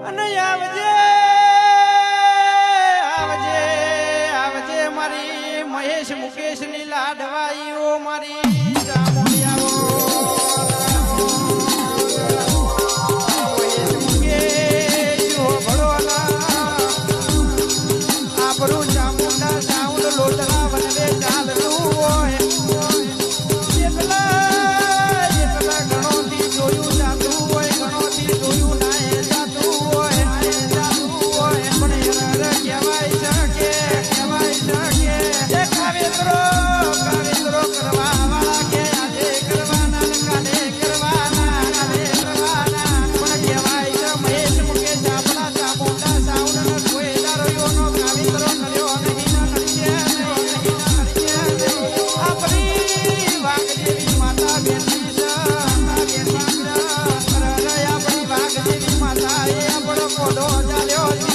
અને આવજે આવજે આવજે મારી મહેશ મુકેશ ની લાડવાઈઓ મારી જામોડિયાઓ મહેશ મુકેશ હો ભડોલા આપણું ચામુંડા સાઉન્ડ લોટલા વનવે ચાલતું હોય એટલા ઘણોથી જોયું જાતું હોય ઘણોથી જોયું નાય જાતું હોય પણ કહેવાય શકે એ કાવેતરો કરવા વાળા કે આજે કરવાના કાલે કરવાના પણ કહેવાય છે મહેશ મુકેશ આપણા ચામુંડા સાઉન્ડ કોઈ દારોનો કાવેતરો કર્યો નહીં આપણી વાઘદેવી માતા બેઠી છે આપણી વાઘદેવી માતા એ આપણો કોઢો ચાલ્યો છે